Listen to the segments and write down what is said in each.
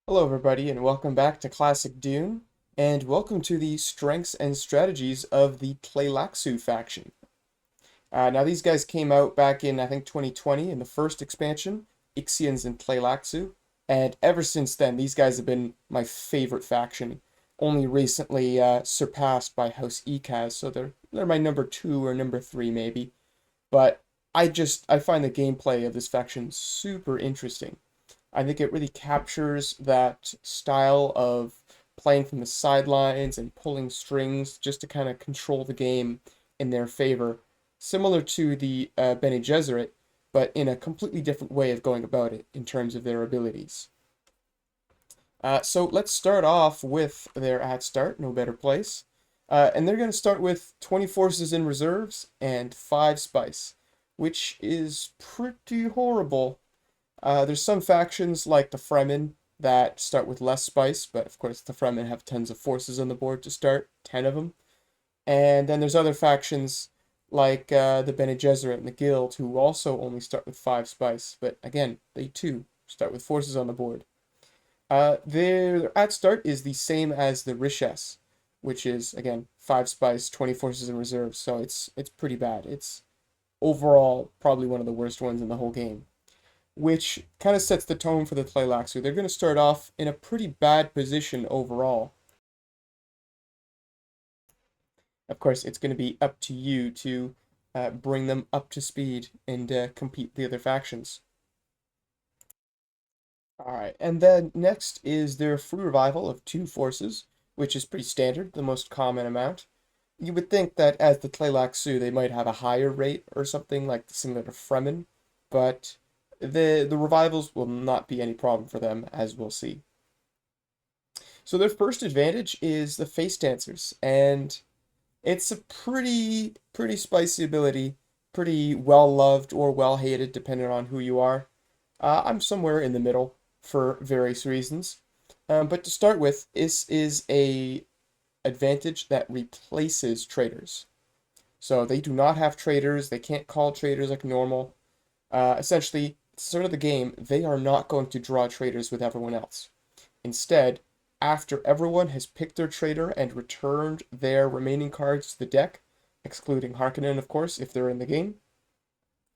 Hello, everybody, and welcome back to Classic Dune, and welcome to the strengths and strategies of the Tleilaxu faction. Now, these guys came out back in, I think, 2020 in the first expansion, Ixians and Tleilaxu, and ever since then, these guys have been my favorite faction, only recently surpassed by House Ikaz, so they're my number two or number three, maybe. But I find the gameplay of this faction super interesting. I think it really captures that style of playing from the sidelines and pulling strings just to kind of control the game in their favor, similar to the Bene Gesserit, but in a completely different way of going about it in terms of their abilities. So let's start off with their at start, no better place. And they're going to start with 20 forces in reserves and 5 spice, which is pretty horrible. There's some factions like the Fremen that start with less spice, but of course the Fremen have tons of forces on the board to start, 10 of them. And then there's other factions like the Bene Gesserit and the Guild who also only start with 5 spice, but again, they too start with forces on the board. Their at start is the same as the Riches, which is again 5 spice, 20 forces in reserve, so it's pretty bad. It's overall probably one of the worst ones in the whole game, which kind of sets the tone for the Tleilaxu. They're going to start off in a pretty bad position overall. Of course, it's going to be up to you to bring them up to speed and compete the other factions. Alright, and then next is their free revival of 2 forces, which is pretty standard, the most common amount. You would think that as the Tleilaxu, they might have a higher rate or something like similar to Fremen, but the revivals will not be any problem for them, as we'll see. So their first advantage is the face dancers, and it's a pretty spicy ability, pretty well loved or well hated depending on who you are. I'm somewhere in the middle for various reasons. But to start with, this is a advantage that replaces traders. So they do not have traders, they can't call traders like normal. Essentially, start of the game, they are not going to draw traders with everyone else. Instead, after everyone has picked their trader and returned their remaining cards to the deck, excluding Harkonnen, of course, if they're in the game,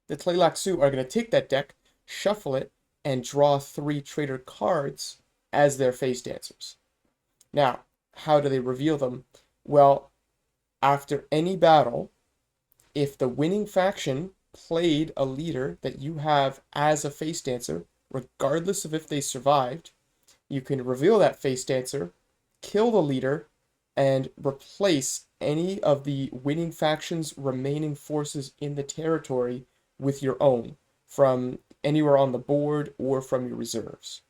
the Tleilaxu are going to take that deck, shuffle it, and draw 3 trader cards as their face dancers. Now, how do they reveal them? Well, after any battle, if the winning faction played a leader that you have as a face dancer, regardless of if they survived, you can reveal that face dancer, kill the leader, and replace any of the winning faction's remaining forces in the territory with your own from anywhere on the board or from your reserves.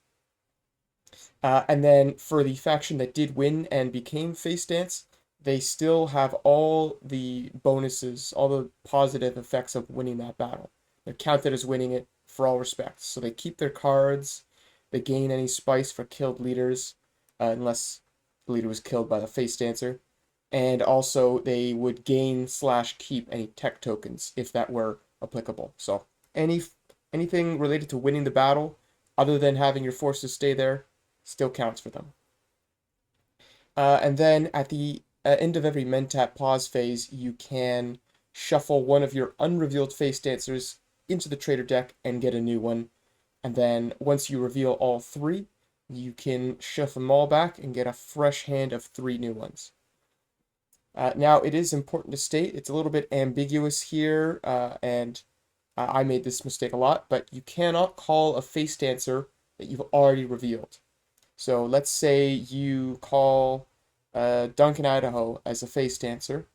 And then for the faction that did win and became face dance, they still have all the bonuses, all the positive effects of winning that battle. They're counted as winning it for all respects. So they keep their cards, they gain any spice for killed leaders, unless the leader was killed by the face dancer. And also they would gain slash keep any tech tokens if that were applicable. So any anything related to winning the battle, other than having your forces stay there, still counts for them. And then at the end of every Mentat pause phase, you can shuffle one of your unrevealed face dancers into the trader deck and get a new one. And then once you reveal all 3, you can shuffle them all back and get a fresh hand of 3 new ones. Now, it is important to state, it's a little bit ambiguous here, and I made this mistake a lot, but you cannot call a face dancer that you've already revealed. So let's say you call Duncan Idaho as a face dancer,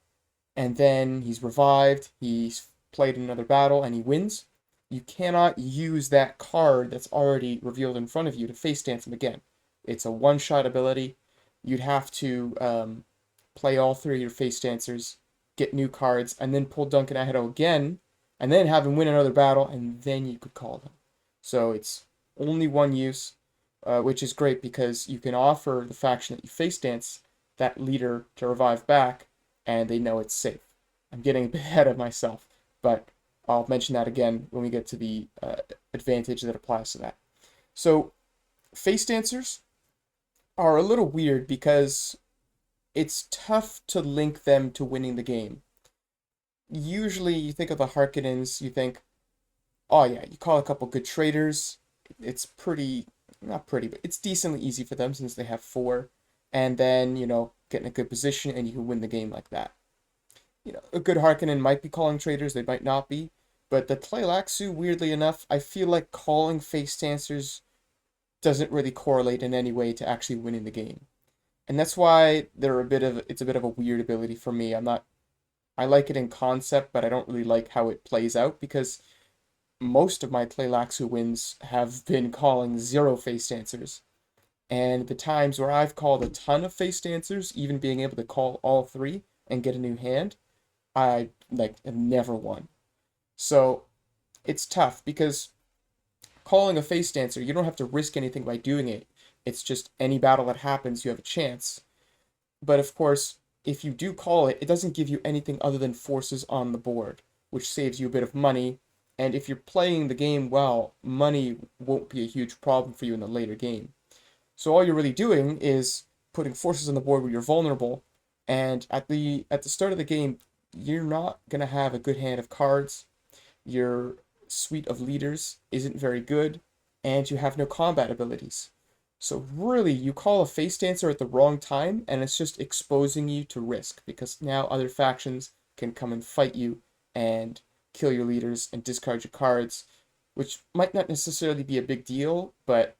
and then he's revived, he's played another battle, and he wins. You cannot use that card that's already revealed in front of you to face dance him again. It's a one-shot ability. You'd have to play all 3 of your face dancers, get new cards, and then pull Duncan Idaho again, and then have him win another battle, and then you could call him. So it's only one use, which is great because you can offer the faction that you face dance that leader to revive back, and they know it's safe. I'm getting a bit ahead of myself, but I'll mention that again when we get to the advantage that applies to that. So, face dancers, are a little weird because it's tough to link them to winning the game. Usually, you think of the Harkonnens, you think, oh yeah, you call a couple good traders. It's pretty, not pretty, but it's decently easy for them since they have four. And then, get in a good position and you can win the game like that. A good Harkonnen might be calling traders, they might not be. But the Tleilaxu, weirdly enough, I feel like calling face dancers doesn't really correlate in any way to actually winning the game. And that's why it's a bit of a weird ability for me. I like it in concept, but I don't really like how it plays out because most of my Tleilaxu wins have been calling zero face dancers. And the times where I've called a ton of face dancers, even being able to call all three and get a new hand, I like have never won. So it's tough because calling a face dancer, you don't have to risk anything by doing it. It's just any battle that happens, you have a chance. But of course, if you do call it, it doesn't give you anything other than forces on the board, which saves you a bit of money. And if you're playing the game well, money won't be a huge problem for you in the later game. So all you're really doing is putting forces on the board where you're vulnerable, and at the start of the game, you're not gonna have a good hand of cards. Your suite of leaders isn't very good, and you have no combat abilities. So really, you call a face dancer at the wrong time, and it's just exposing you to risk because now other factions can come and fight you and kill your leaders and discard your cards, which might not necessarily be a big deal, but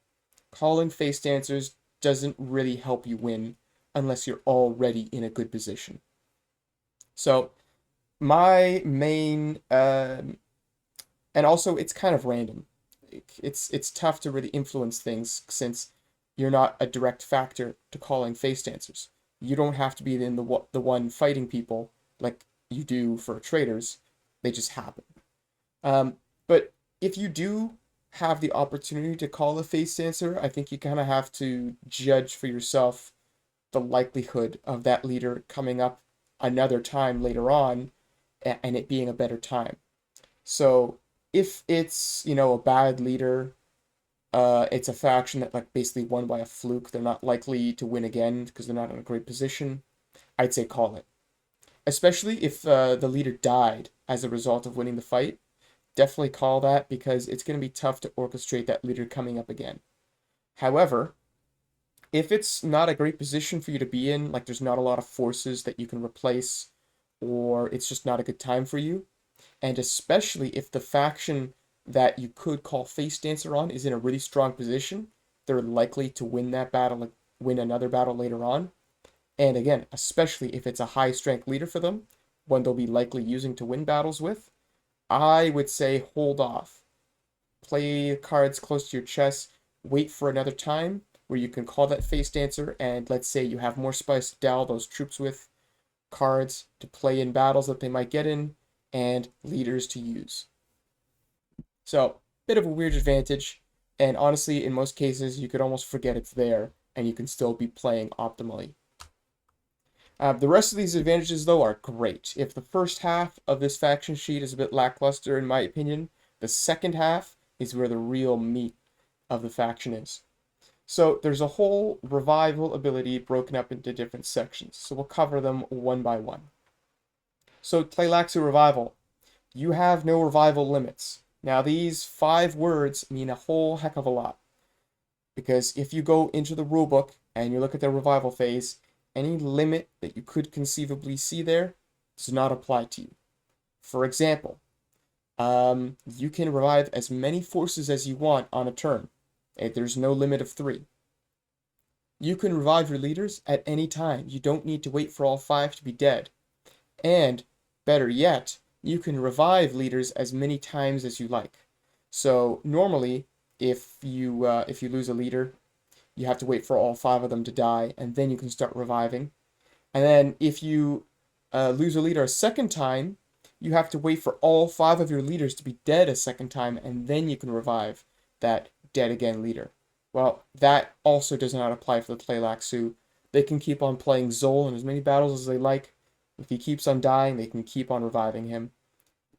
calling face dancers doesn't really help you win unless you're already in a good position. So my main and also it's kind of random. It's tough to really influence things since you're not a direct factor to calling face dancers. You don't have to be in the one fighting people like you do for traders. They just happen. But if you do have the opportunity to call a face dancer, I think you kind of have to judge for yourself the likelihood of that leader coming up another time later on and it being a better time. So if it's, a bad leader, it's a faction that like basically won by a fluke, they're not likely to win again because they're not in a great position, I'd say call it. Especially if the leader died as a result of winning the fight, definitely call that because it's going to be tough to orchestrate that leader coming up again. However, if it's not a great position for you to be in, like there's not a lot of forces that you can replace, or it's just not a good time for you, and especially if the faction that you could call face dancer on is in a really strong position, they're likely to win that battle, like win another battle later on. And again, especially if it's a high strength leader for them, one they'll be likely using to win battles with, I would say hold off. Play cards close to your chest, wait for another time where you can call that face dancer, and let's say you have more spice to dowl those troops with, cards to play in battles that they might get in, and leaders to use. So, bit of a weird advantage, and honestly, in most cases, you could almost forget it's there, and you can still be playing optimally. The rest of these advantages, though, are great. If the first half of this faction sheet is a bit lackluster, in my opinion, the second half is where the real meat of the faction is. So there's a whole revival ability broken up into different sections. So we'll cover them one by one. So Tleilaxu Revival. You have no revival limits. Now these 5 words mean a whole heck of a lot. Because if you go into the rulebook and you look at the revival phase, any limit that you could conceivably see there does not apply to you. For example, you can revive as many forces as you want on a turn. There's no limit of 3. You can revive your leaders at any time. You don't need to wait for all 5 to be dead. And, better yet, you can revive leaders as many times as you like. So normally, if you lose a leader, you have to wait for all 5 of them to die, and then you can start reviving. And then if you lose a leader a second time, you have to wait for all 5 of your leaders to be dead a second time, and then you can revive that dead again leader. Well, that also does not apply for the Tleilaxu. They can keep on playing Zol in as many battles as they like. If he keeps on dying, they can keep on reviving him.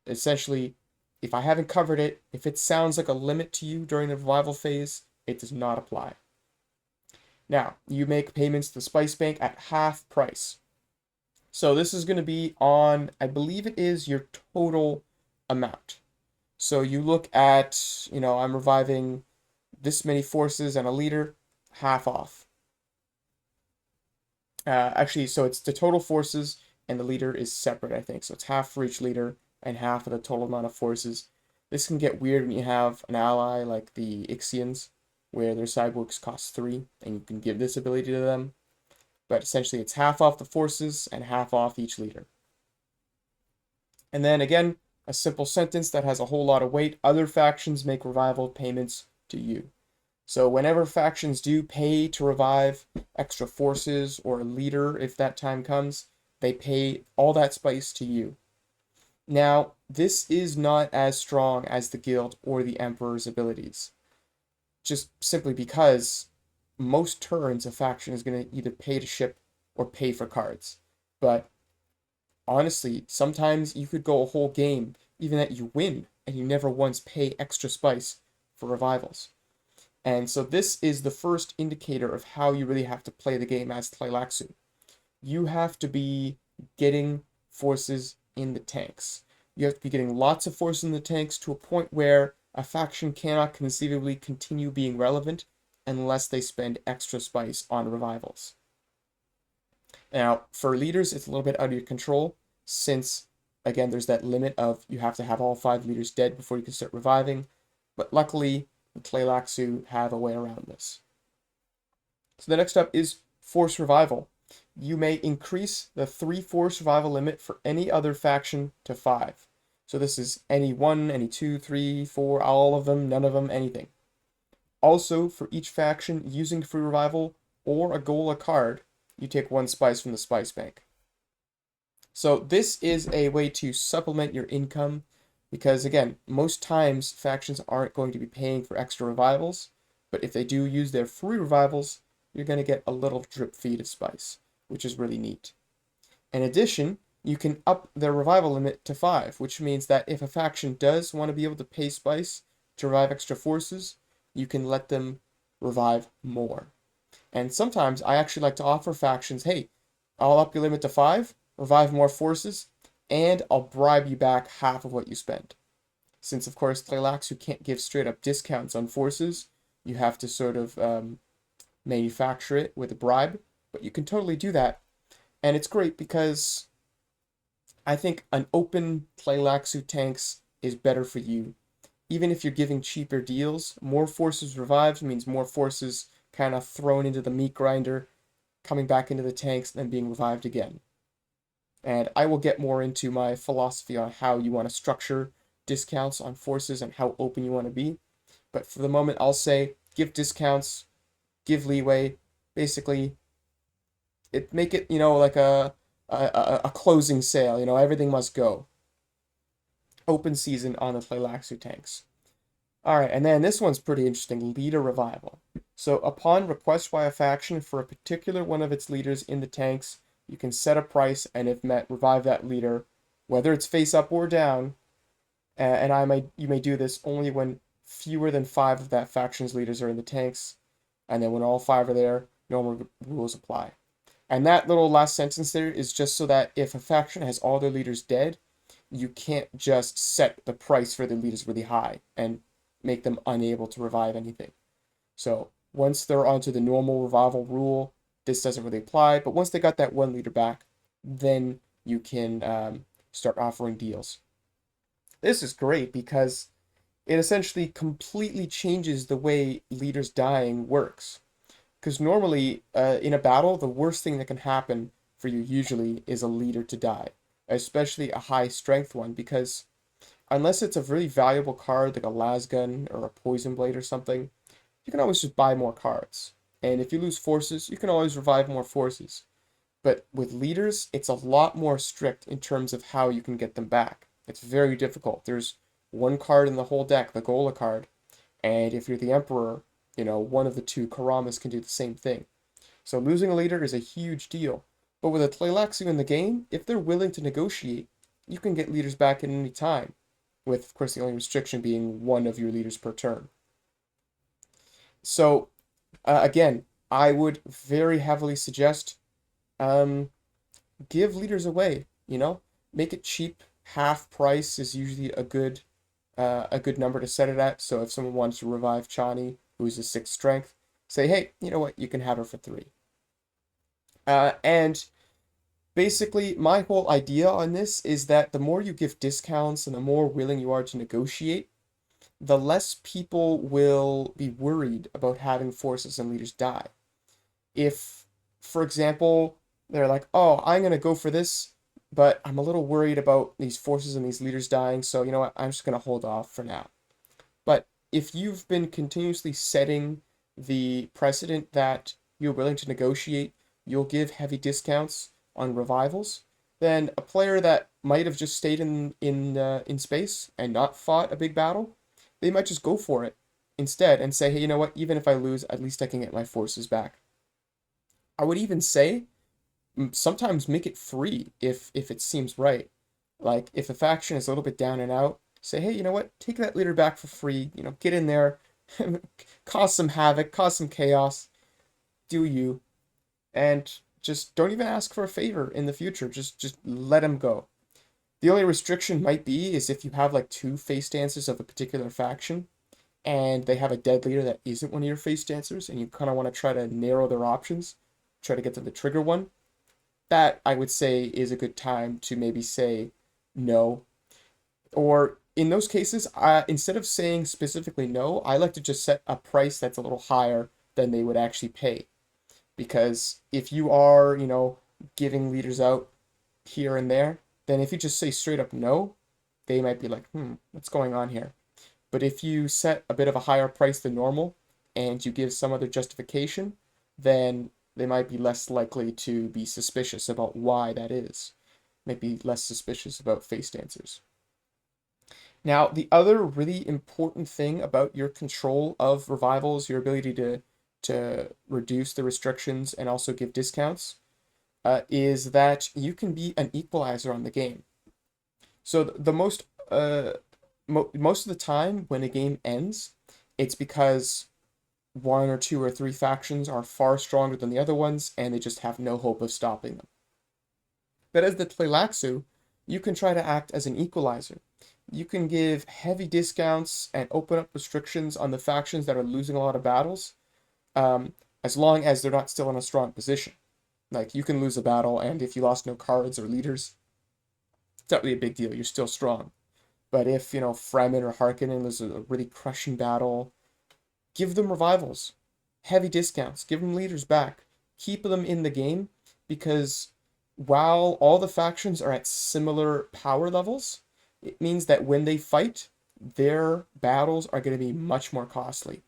Essentially, if I haven't covered it, if it sounds like a limit to you during the revival phase, it does not apply. Now, you make payments to the Spice Bank at half price. So this is going to be on, I believe it is your total amount. So you look at, I'm reviving this many forces and a leader, half off. Actually, so it's the total forces and the leader is separate, I think. So it's half for each leader and half of the total amount of forces. This can get weird when you have an ally like the Ixians, where their cyborgs cost 3, and you can give this ability to them. But essentially, it's half off the forces and half off each leader. And then again, a simple sentence that has a whole lot of weight. Other factions make revival payments to you. So whenever factions do pay to revive extra forces or a leader, if that time comes, they pay all that spice to you. Now, this is not as strong as the guild or the emperor's abilities, just simply because most turns a faction is going to either pay to ship or pay for cards. But honestly, sometimes you could go a whole game, even that you win, and you never once pay extra spice for revivals. And so this is the first indicator of how you really have to play the game as Tleilaxu. You have to be getting forces in the tanks. You have to be getting lots of forces in the tanks to a point where a faction cannot conceivably continue being relevant unless they spend extra spice on revivals. Now, for leaders, it's a little bit out of your control since, again, there's that limit of you have to have all 5 leaders dead before you can start reviving. But luckily, the Tleilaxu have a way around this. So the next up is Force Revival. You may increase the 3 Force Revival limit for any other faction to 5. So this is any 1, any 2, 3, 4, all of them, none of them, anything. Also, for each faction using Free Revival or a Gola card, you take 1 spice from the Spice Bank. So this is a way to supplement your income because, again, most times factions aren't going to be paying for extra revivals, but if they do use their free revivals, you're going to get a little drip feed of spice, which is really neat. In addition, you can up their revival limit to 5, which means that if a faction does want to be able to pay spice to revive extra forces, you can let them revive more. And sometimes I actually like to offer factions, hey, I'll up your limit to 5, revive more forces, and I'll bribe you back half of what you spend. Since, of course, Tleilaxu can't give straight up discounts on forces, you have to sort of manufacture it with a bribe, but you can totally do that. And it's great because I think an open Tleilaxu tanks is better for you. Even if you're giving cheaper deals, more forces revived means more forces kind of thrown into the meat grinder, coming back into the tanks, and then being revived again. And I will get more into my philosophy on how you want to structure discounts on forces and how open you want to be. But for the moment, I'll say give discounts, give leeway. Basically, make it, like a closing sale. Everything must go. Open season on the Tleilaxu tanks. All right, and then this one's pretty interesting, leader revival. So upon request by a faction for a particular one of its leaders in the tanks, you can set a price and if met, revive that leader, whether it's face up or down. And you may do this only when fewer than 5 of that faction's leaders are in the tanks, and then when all 5 are there, normal rules apply. And that little last sentence there is just so that if a faction has all their leaders dead, you can't just set the price for the leaders really high and make them unable to revive anything. So once they're onto the normal revival rule, this doesn't really apply. But once they got that 1 leader back, then you can start offering deals. This is great because it essentially completely changes the way leaders dying works. Because normally, in a battle, the worst thing that can happen for you usually is a leader to die, especially a high strength one, because unless it's a really valuable card like a lasgun or a poison blade or something, you can always just buy more cards. And if you lose forces, you can always revive more forces. But with leaders, it's a lot more strict in terms of how you can get them back. It's very difficult. There's 1 card in the whole deck, the Gola card, and if you're the Emperor, one of the 2 Karamas can do the same thing. So losing a leader is a huge deal. But with a Tleilaxu in the game, if they're willing to negotiate, you can get leaders back at any time, with, of course, the only restriction being 1 of your leaders per turn. So, again, I would very heavily suggest um, give leaders away, make it cheap. Half price is usually a good number to set it at. So if someone wants to revive Chani, who's a 6 strength, say, hey, you know what, you can have her for 3. And basically, my whole idea on this is that the more you give discounts and the more willing you are to negotiate, the less people will be worried about having forces and leaders die. If, for example, they're like, oh, I'm going to go for this, but I'm a little worried about these forces and these leaders dying, so you know what, I'm just going to hold off for now. But if you've been continuously setting the precedent that you're willing to negotiate, you'll give heavy discounts on revivals, then a player that might have just stayed in space and not fought a big battle, they might just go for it instead and say, hey, you know what? Even if I lose, at least I can get my forces back. I would even say sometimes make it free if it seems right. Like if a faction is a little bit down and out, say, hey, you know what? Take that leader back for free. Get in there, cause some havoc, cause some chaos, do you, and just don't even ask for a favor in the future. Just let him go. The only restriction might be is if you have like 2 face dancers of a particular faction and they have a dead leader that isn't one of your face dancers and you kind of want to try to narrow their options, try to get them to trigger one. That I would say is a good time to maybe say no. Or in those cases, instead of saying specifically no, I like to just set a price that's a little higher than they would actually pay. Because if you are, giving leaders out here and there, then if you just say straight up no, they might be like, what's going on here? But if you set a bit of a higher price than normal and you give some other justification, then they might be less likely to be suspicious about why that is. Maybe less suspicious about face dancers. Now, the other really important thing about your control of revivals, your ability to reduce the restrictions and also give discounts, is that you can be an equalizer on the game. So the most of the time when a game ends, it's because 1 or 2 or 3 factions are far stronger than the other ones, and they just have no hope of stopping them. But as the Tleilaxu, you can try to act as an equalizer. You can give heavy discounts and open up restrictions on the factions that are losing a lot of battles, um, as long as they're not still in a strong position. Like, you can lose a battle, and if you lost no cards or leaders, it's not really a big deal. You're still strong. But if, Fremen or Harkonnen lose a really crushing battle, give them revivals, heavy discounts, give them leaders back, keep them in the game, because while all the factions are at similar power levels, it means that when they fight, their battles are going to be much more costly.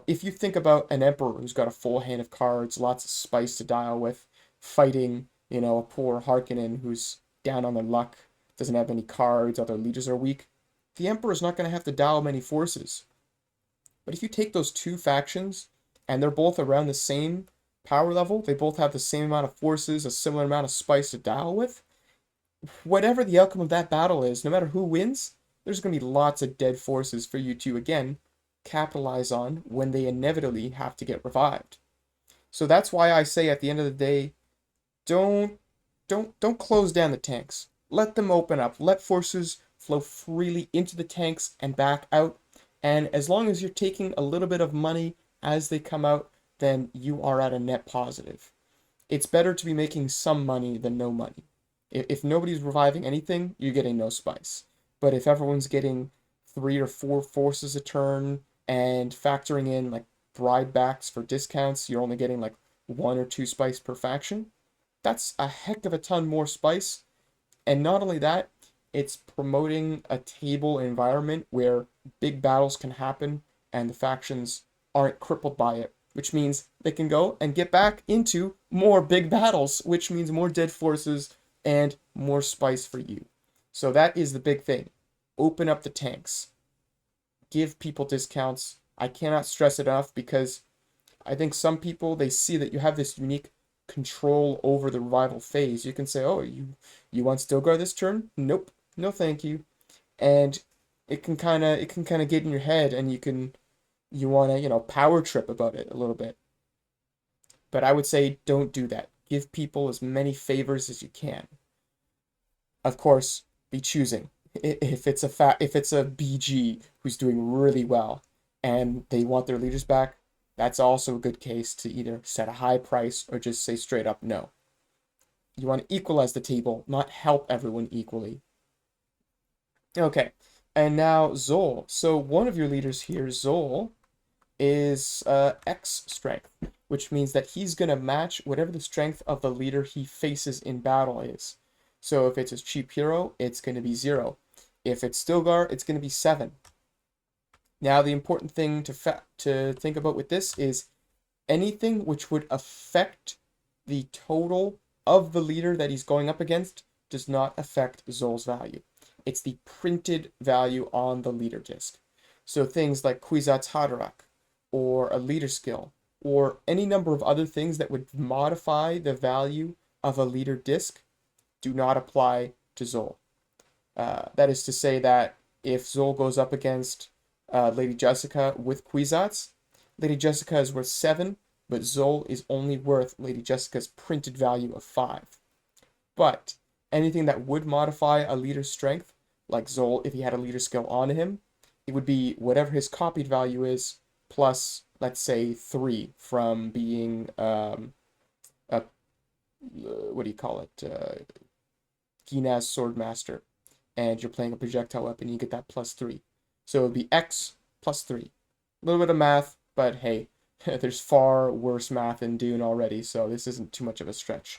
If you think about an emperor who's got a full hand of cards, lots of spice to dial with, fighting, a poor Harkonnen who's down on their luck, doesn't have any cards, other leaders are weak, the emperor's not going to have to dial many forces. But if you take those 2 factions and they're both around the same power level, they both have the same amount of forces, a similar amount of spice to dial with, whatever the outcome of that battle is, no matter who wins, there's going to be lots of dead forces for you to, again, capitalize on when they inevitably have to get revived. So that's why I say at the end of the day, don't don't close down the tanks. Let them open up. Let forces flow freely into the tanks and back out. And as long as you're taking a little bit of money as they come out, then you are at a net positive. It's better to be making some money than no money. If nobody's reviving anything, you're getting no spice. But if everyone's getting 3 or 4 forces a turn and factoring in like bribe backs for discounts, you're only getting like 1 or 2 spice per faction. That's a heck of a ton more spice. And not only that, it's promoting a table environment where big battles can happen and the factions aren't crippled by it, which means they can go and get back into more big battles, which means more dead forces and more spice for you. So that is the big thing. Open up the tanks. Give people discounts. I cannot stress it enough because I think some people, they see that you have this unique control over the revival phase. You can say, oh, you want Stilgar this turn? Nope. No thank you. And it can kind of get in your head and you want to, power trip about it a little bit. But I would say don't do that. Give people as many favors as you can. Of course, be choosing. If it's a BG who's doing really well and they want their leaders back, that's also a good case to either set a high price or just say straight up no. You want to equalize the table, not help everyone equally. Okay, and now Zol. So one of your leaders here, Zol, is X strength, which means that he's going to match whatever the strength of the leader he faces in battle is. So if it's a cheap hero, it's going to be 0. If it's Stilgar, it's going to be 7. Now the important thing to think about with this is anything which would affect the total of the leader that he's going up against does not affect Zol's value. It's the printed value on the leader disc. So things like Kwisatz Haderach, or a leader skill, or any number of other things that would modify the value of a leader disc do not apply to Zol. That is to say that if Zol goes up against Lady Jessica with Kwisatz, Lady Jessica is worth 7, but Zol is only worth Lady Jessica's printed value of 5. But anything that would modify a leader's strength, like Zol if he had a leader skill on him, it would be whatever his copied value is, plus, let's say, 3 from being, what do you call it, Ginaz Swordmaster, and you're playing a projectile weapon, you get that plus 3. So it would be X plus 3. A little bit of math, but hey, there's far worse math in Dune already, so this isn't too much of a stretch.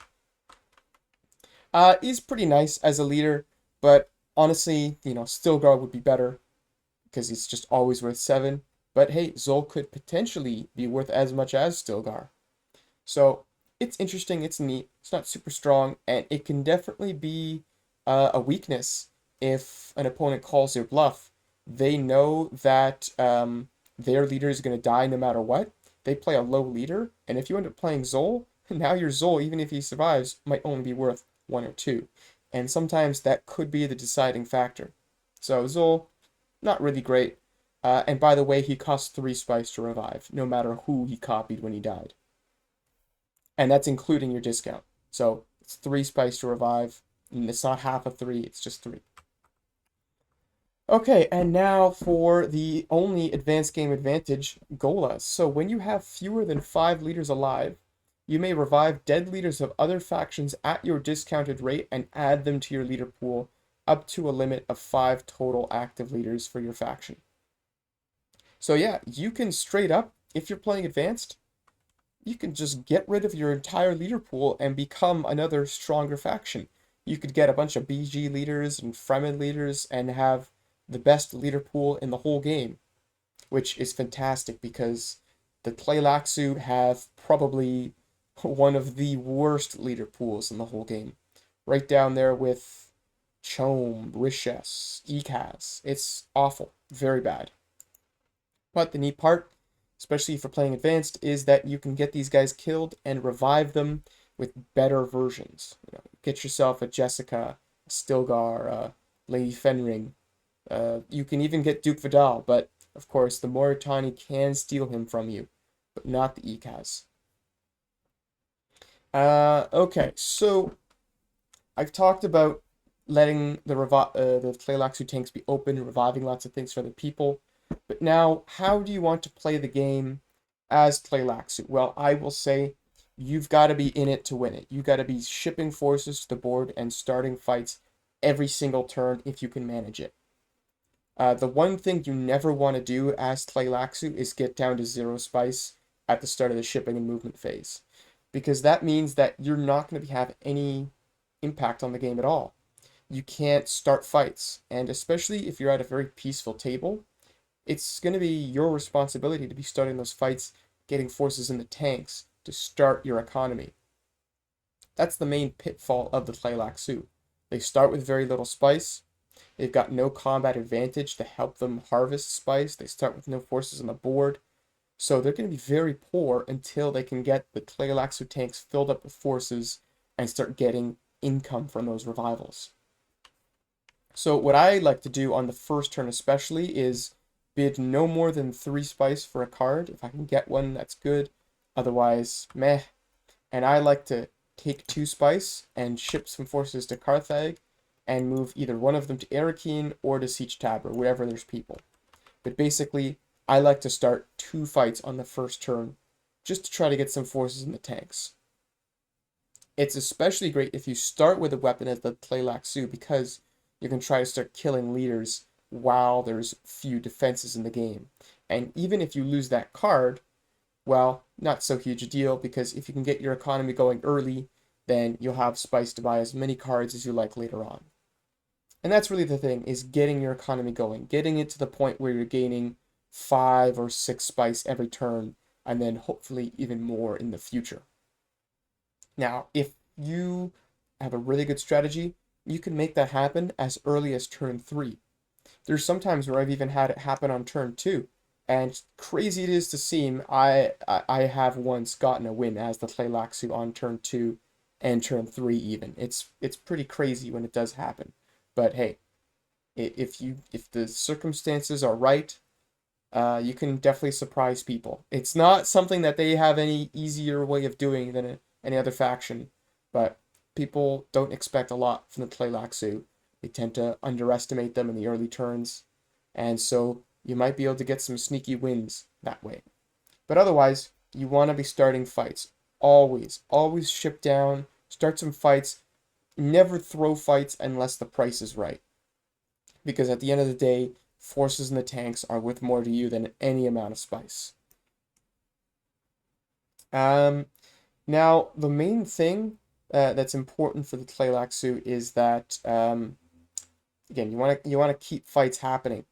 He's pretty nice as a leader, but honestly, Stilgar would be better, because he's just always worth 7. But hey, Zol could potentially be worth as much as Stilgar. So it's interesting, it's neat, it's not super strong, and it can definitely be a weakness if an opponent calls their bluff. They know that their leader is going to die no matter what. They play a low leader, and if you end up playing Zol, now your Zol, even if he survives, might only be worth 1 or 2. And sometimes that could be the deciding factor. So Zol, not really great. And by the way, he costs 3 spice to revive, no matter who he copied when he died. And that's including your discount. So it's 3 spice to revive, and it's not half of 3, it's just 3. Okay, and now for the only advanced game advantage, Golas. So when you have fewer than 5 leaders alive, you may revive dead leaders of other factions at your discounted rate and add them to your leader pool, up to a limit of 5 total active leaders for your faction. So yeah, you can straight up, if you're playing advanced, you can just get rid of your entire leader pool and become another stronger faction. You could get a bunch of BG leaders and Fremen leaders and have the best leader pool in the whole game, which is fantastic because the Tleilaxu have probably one of the worst leader pools in the whole game. Right down there with Chom, Rishes, Ekaz. It's awful. Very bad. But the neat part, especially for playing advanced, is that you can get these guys killed and revive them with better versions. Get yourself a Jessica, a Stilgar, a Lady Fenring. You can even get Duke Vidal, but of course the Moritani can steal him from you, but not the Ekaz. Okay, so I've talked about letting the Tleilaxu tanks be open, reviving lots of things for other people. But now, how do you want to play the game as Tleilaxu? Well, I will say you've got to be in it to win it. You've got to be shipping forces to the board and starting fights every single turn if you can manage it. The one thing you never want to do as Tleilaxu is get down to 0 spice at the start of the shipping and movement phase, because that means that you're not going to have any impact on the game at all. You can't start fights, and especially if you're at a very peaceful table, it's going to be your responsibility to be starting those fights, getting forces in the tanks to start your economy. That's the main pitfall of the Tleilaxu. They start with very little spice. They've got no combat advantage to help them harvest spice. They start with no forces on the board. So they're going to be very poor until they can get the Tleilaxu tanks filled up with forces and start getting income from those revivals. So what I like to do on the first turn especially is bid no more than 3 spice for a card. If I can get one, that's good. Otherwise, meh. and I like to take 2 spice and ship some forces to Carthage and move either one of them to Arakeen or to Siege Tabor, wherever there's people. But basically, I like to start 2 fights on the first turn just to try to get some forces in the tanks. It's especially great if you start with a weapon as the Tleilaxu because you can try to start killing leaders while there's few defenses in the game. And even if you lose that card, well, not so huge a deal because if you can get your economy going early, then you'll have spice to buy as many cards as you like later on. And that's really the thing, is getting your economy going, getting it to the point where you're gaining 5 or 6 spice every turn, and then hopefully even more in the future. Now, if you have a really good strategy, you can make that happen as early as turn 3. There's sometimes where I've even had it happen on turn 2. And crazy it is to seem, I have once gotten a win as the Tleilaxu on turn 2 and turn 3 even. It's pretty crazy when it does happen. But hey, if the circumstances are right, you can definitely surprise people. It's not something that they have any easier way of doing than any other faction, but people don't expect a lot from the Tleilaxu. They tend to underestimate them in the early turns, and so you might be able to get some sneaky wins that way. But otherwise, you want to be starting fights. Always, always ship down, start some fights, never throw fights unless the price is right. Because at the end of the day, forces in the tanks are worth more to you than any amount of spice. Um, Now, the main thing that's important for the Tleilaxu is that again, you want to keep fights happening.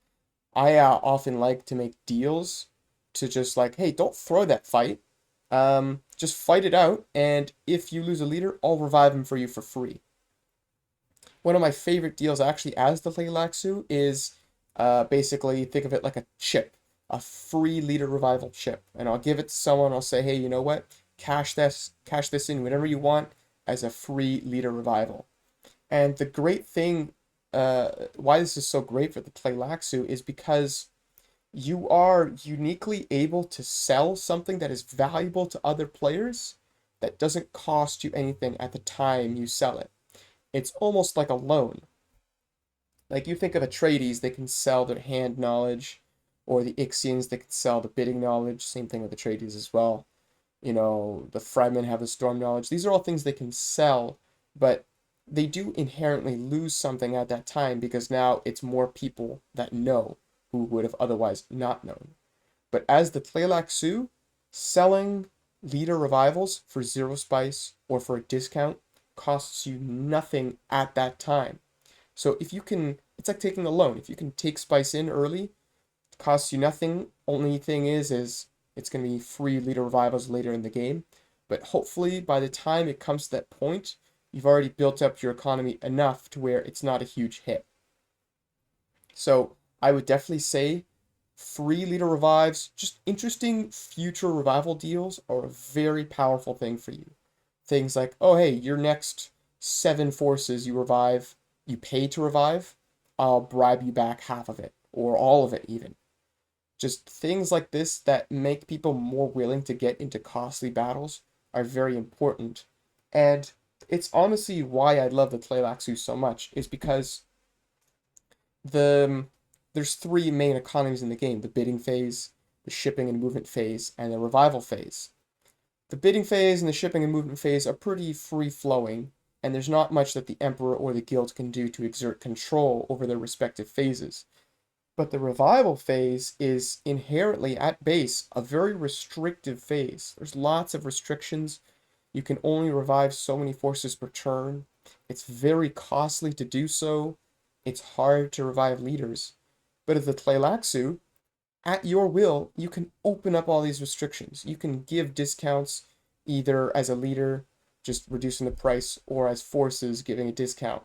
I often like to make deals to just like, hey, don't throw that fight. Just fight it out, and if you lose a leader, I'll revive him for you for free. One of my favorite deals actually as the Tleilaxu is basically think of it like a chip, a free leader revival chip. And I'll give it to someone, I'll say, hey, you know what? Cash this in whenever you want as a free leader revival. And the great thing, why this is so great for the Tleilaxu is because you are uniquely able to sell something that is valuable to other players that doesn't cost you anything at the time you sell it. It's almost like a loan. Like you think of Atreides, they can sell their hand knowledge, or the Ixians, they can sell the bidding knowledge. Same thing with Atreides as well. You know, the Fremen have the storm knowledge. These are all things they can sell, but they do inherently lose something at that time because now it's more people that know who would have otherwise not known. But as the Tleilaxu, selling leader revivals for 0 spice or for a discount costs you nothing at that time. So if you can, it's like taking a loan. If you can take spice in early, it costs you nothing. Only thing is it's going to be free leader revivals later in the game. But hopefully by the time it comes to that point, you've already built up your economy enough to where it's not a huge hit. So I would definitely say free leader revives, just interesting future revival deals are a very powerful thing for you. Things like, oh hey, your next 7 forces you revive, you pay to revive, I'll bribe you back half of it, or all of it even. Just things like this that make people more willing to get into costly battles are very important. And it's honestly why I love the Tleilaxu so much, is because the there's 3 main economies in the game: the bidding phase, the shipping and movement phase, and the revival phase. The bidding phase and the shipping and movement phase are pretty free-flowing, and there's not much that the Emperor or the Guild can do to exert control over their respective phases. But the revival phase is inherently, at base, a very restrictive phase. There's lots of restrictions. You can only revive so many forces per turn. It's very costly to do so. It's hard to revive leaders. But at the Tleilaxu, at your will, you can open up all these restrictions. You can give discounts either as a leader, just reducing the price, or as forces, giving a discount.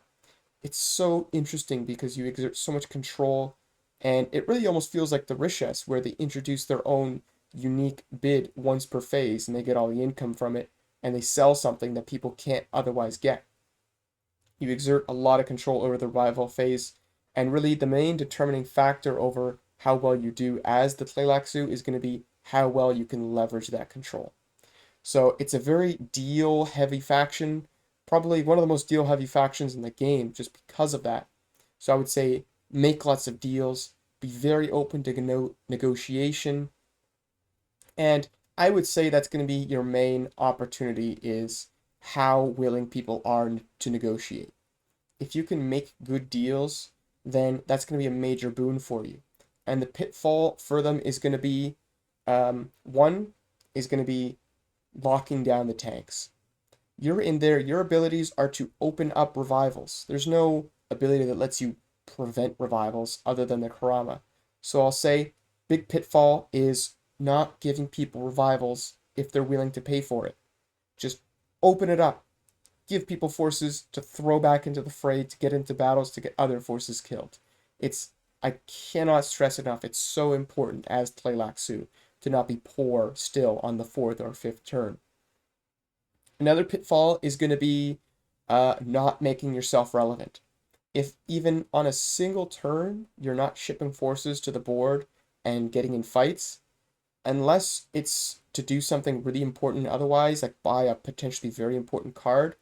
It's so interesting because you exert so much control, and it really almost feels like the Rishas, where they introduce their own unique bid once per phase, and they get all the income from it, and they sell something that people can't otherwise get. You exert a lot of control over the revival phase, and really the main determining factor over how well you do as the Tleilaxu is going to be how well you can leverage that control. So it's a very deal heavy faction, probably one of the most deal heavy factions in the game just because of that. So I would say make lots of deals, be very open to negotiation, and I would say that's going to be your main opportunity is how willing people are to negotiate. If you can make good deals, then that's going to be a major boon for you. And the pitfall for them is going to be one is going to be locking down the tanks. You're in there, your abilities are to open up revivals. There's no ability that lets you prevent revivals other than the Karama. So I'll say big pitfall is not giving people revivals if they're willing to pay for it. Just open it up. Give people forces to throw back into the fray, to get into battles, to get other forces killed. It's I cannot stress enough, it's so important as Tleilaxu to not be poor still on the fourth or fifth turn. Another pitfall is going to be not making yourself relevant. If even on a single turn you're not shipping forces to the board and getting in fights, unless it's to do something really important otherwise, like buy a potentially very important card,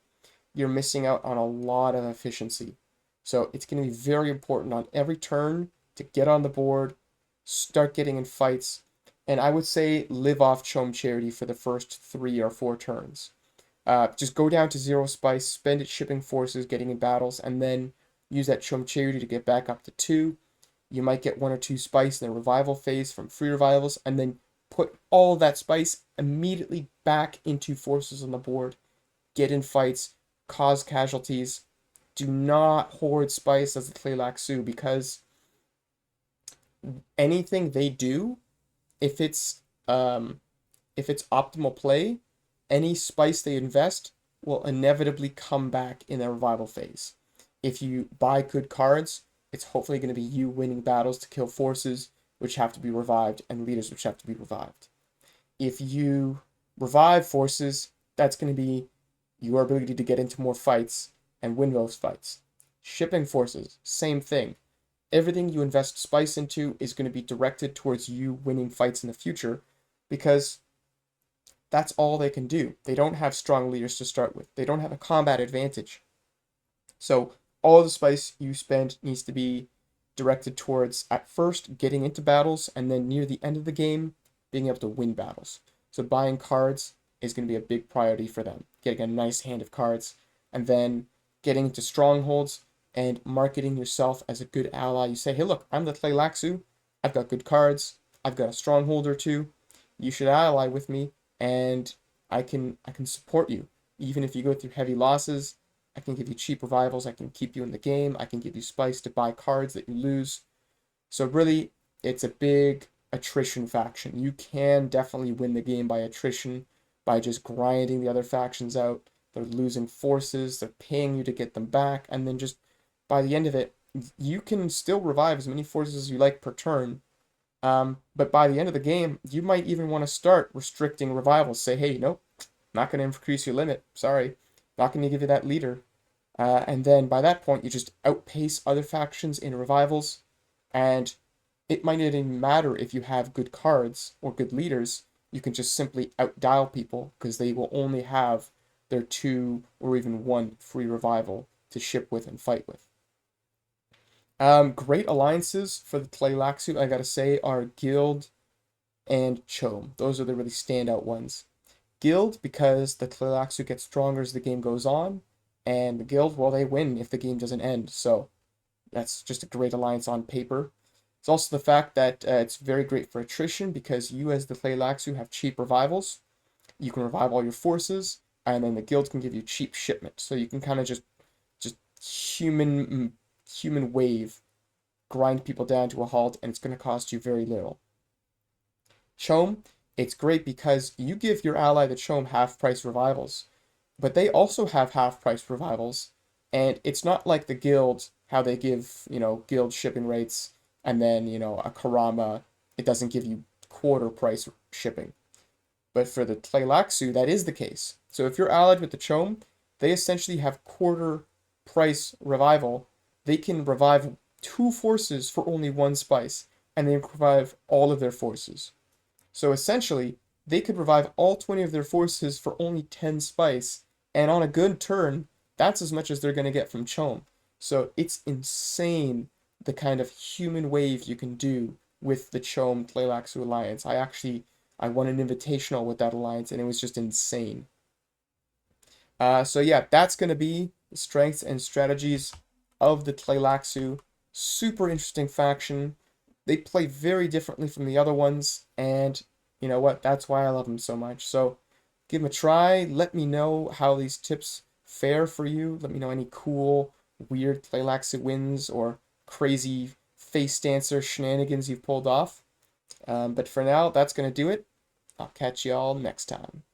you're missing out on a lot of efficiency. So it's going to be very important on every turn to get on the board, start getting in fights, and I would say live off Chom Charity for the first 3 or 4 turns. Just go down to 0 spice, spend it shipping forces, getting in battles, and then use that Chom Charity to get back up to 2. You might get 1 or 2 spice in the revival phase from free revivals, and then put all that spice immediately back into forces on the board. Get in fights, cause casualties. Do not hoard spice as the Tleilaxu, because anything they do, if it's um if it's optimal play, any spice they invest will inevitably come back in the revival phase. If you buy good cards, it's hopefully going to be you winning battles to kill forces which have to be revived and leaders which have to be revived. If you revive forces, that's going to be your ability to get into more fights and win those fights. Shipping forces, same thing. Everything you invest spice into is going to be directed towards you winning fights in the future, because that's all they can do. They don't have strong leaders to start with. They don't have a combat advantage. So all the spice you spend needs to be directed towards, at first, getting into battles, and then near the end of the game, being able to win battles. So buying cards is going to be a big priority for them. Getting a nice hand of cards, and then getting into strongholds and marketing yourself as a good ally. You say, hey, look, I'm the Tleilaxu. I've got good cards. I've got a stronghold or two. You should ally with me, and I can support you. Even if you go through heavy losses, I can give you cheap revivals. I can keep you in the game. I can give you spice to buy cards that you lose. So really, it's a big attrition faction. You can definitely win the game by attrition, by just grinding the other factions out. They're losing forces, they're paying you to get them back, and then just by the end of it, you can still revive as many forces as you like per turn. But by the end of the game, you might even want to start restricting revivals. Say, hey, nope, not going to increase your limit. Sorry, not going to give you that leader. And then by that point, you just outpace other factions in revivals, and it might not even matter if you have good cards or good leaders. You can just simply outdial people because they will only have their 2 or even 1 free revival to ship with and fight with. Great alliances for the Tleilaxu, I gotta say, are Guild and Chom. Those are the really standout ones. Guild, because the Tleilaxu gets stronger as the game goes on, and the Guild, well, they win if the game doesn't end, so that's just a great alliance on paper. It's also the fact that it's very great for attrition, because you as the Tleilaxu have cheap revivals. You can revive all your forces, and then the Guild can give you cheap shipment, so you can kind of just human wave, grind people down to a halt, and it's going to cost you very little. Chom, it's great because you give your ally the Chom half-price revivals, but they also have half-price revivals, and it's not like the Guild, how they give, Guild shipping rates, and then, a Karama, it doesn't give you quarter price shipping. But for the Tleilaxu, that is the case. So if you're allied with the Chom, they essentially have quarter price revival. They can revive 2 forces for only 1 spice, and they can revive all of their forces. So essentially, they could revive all 20 of their forces for only 10 spice, and on a good turn, that's as much as they're going to get from Chom. So it's insane the kind of human wave you can do with the Chom Tleilaxu alliance. I won an invitational with that alliance, and it was just insane. So yeah, that's going to be the strengths and strategies of the Tleilaxu. Super interesting faction. They play very differently from the other ones, and you know what? That's why I love them so much. So give them a try. Let me know how these tips fare for you. Let me know any cool, weird Tleilaxu wins or crazy face dancer shenanigans you've pulled off. But for now, that's going to do it. I'll catch y'all next time.